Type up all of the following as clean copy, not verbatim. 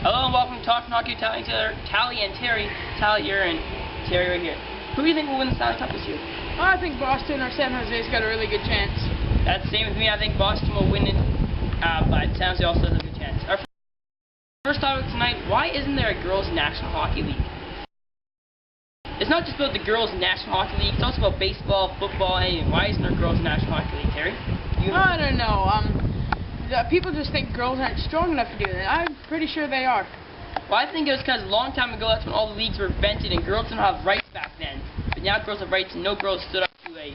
Hello and welcome to Talking Hockey, Tali and Terry. Tali here and Terry right here. Who do you think will win the Stanley Cup this year? I think Boston or San Jose's got a really good chance. That's the same with me. I think Boston will win it, but San Jose also has a good chance. Our first topic tonight, why isn't there a Girls' National Hockey League? It's not just about the Girls' National Hockey League, it's also about baseball, football, and why isn't there a Girls' National Hockey League, Terry? I don't know. People just think girls aren't strong enough to do that. I'm pretty sure they are. Well, I think it was because a long time ago that's when all the leagues were invented and girls didn't have rights back then. But now girls have rights and no girls stood up to a,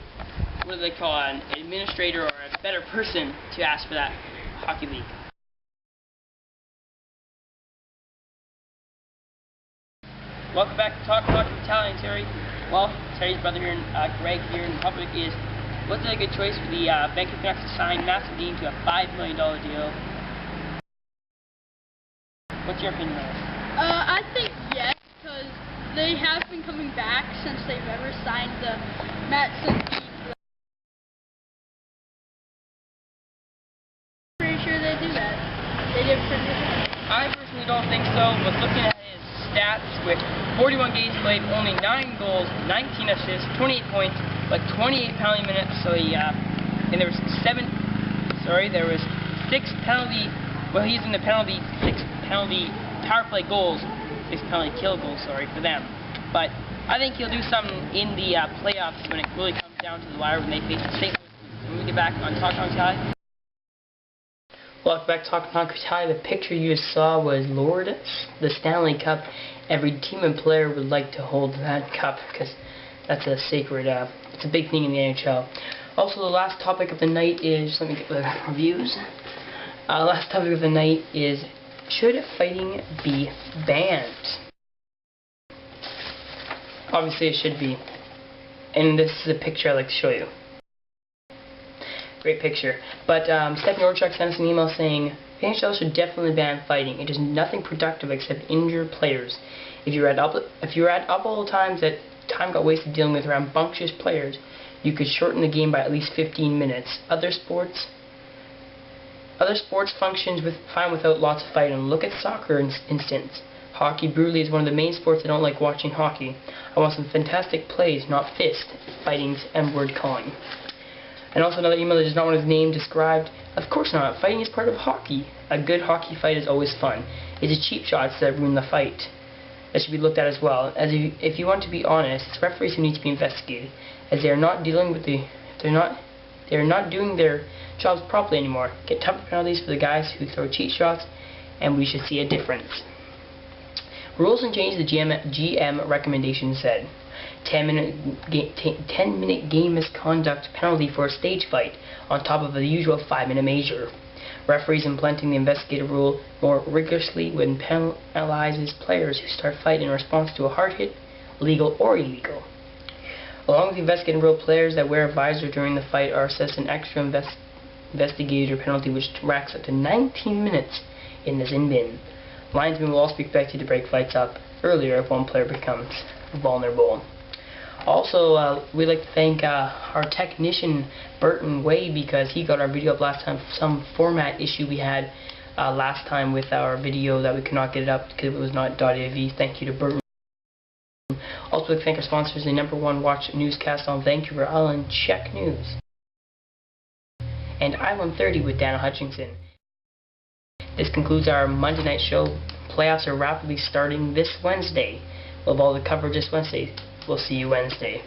what do they call it, an administrator or a better person to ask for that hockey league. Welcome back to Talk with Tali and Terry. Well, Terry's brother here, Greg here, and the topic is, what's a good choice for the Vancouver Canucks to sign Massive Dean to a $5 million deal? What's your opinion on it? I think yes, because they have been coming back since they've ever signed the Massive Dean. Pretty sure they do that. They did pretty good. I personally don't think so, but looking at his stats with 41 games played, only 9 goals, 19 assists, 28 points, but 28 penalty minutes, so he, and there was 6 penalty, well, he's in the penalty, 6 penalty power play goals, 6 penalty kill goals, for them. But I think he'll do something in the playoffs when it really comes down to the wire when they face the St. Louis. When we get back on Talk on Tali. Welcome back to Talk on Tali. The picture you just saw was the Stanley Cup. Every team and player would like to hold that cup because that's a sacred, it's a big thing in the NHL. Also, the last topic of the night is, let me get the reviews. Last topic of the night is, should fighting be banned? Obviously it should be. And this is a picture I'd like to show you. Great picture. But Stephanie Orchuk sent us an email saying, the NHL should definitely ban fighting. It is nothing productive except injure players. If you add up all the times that time got wasted dealing with rambunctious players, you could shorten the game by at least 15 minutes. Other sports functions fine without lots of fighting. Look at soccer instance. Hockey brutally is one of the main sports I don't like watching hockey. I want some fantastic plays, not fist fightings and word calling. And also another email that does not want his name described. Of course not. Fighting is part of hockey. A good hockey fight is always fun. It's the cheap shots that ruin the fight. That should be looked at as well. If you want to be honest, it's referees who need to be investigated, as they are not doing their jobs properly anymore. Get tougher penalties for the guys who throw cheap shots, and we should see a difference. Rules and change, the GM recommendation said. 10-minute game misconduct penalty for a stage fight, on top of the usual 5-minute measure. Referees implementing the investigative rule more rigorously when penalizes players who start fighting in response to a hard hit, legal or illegal. Along with the investigative rule, players that wear a visor during the fight are assessed an extra investigator penalty which racks up to 19 minutes in the sin bin. Linesmen will also be expected to break fights up earlier if one player becomes vulnerable. Also, we'd like to thank our technician Burton Way, because he got our video up last time. Some format issue we had last time with our video that we could not get it up because it was not .av. Thank you to Burton. Also, we'd like to thank our sponsors, the #1 watch newscast on Vancouver Island, Check News, and Island 30 with Dana Hutchinson. This concludes our Monday night show. Playoffs are rapidly starting this Wednesday. We'll have all the coverage this Wednesday. We'll see you Wednesday.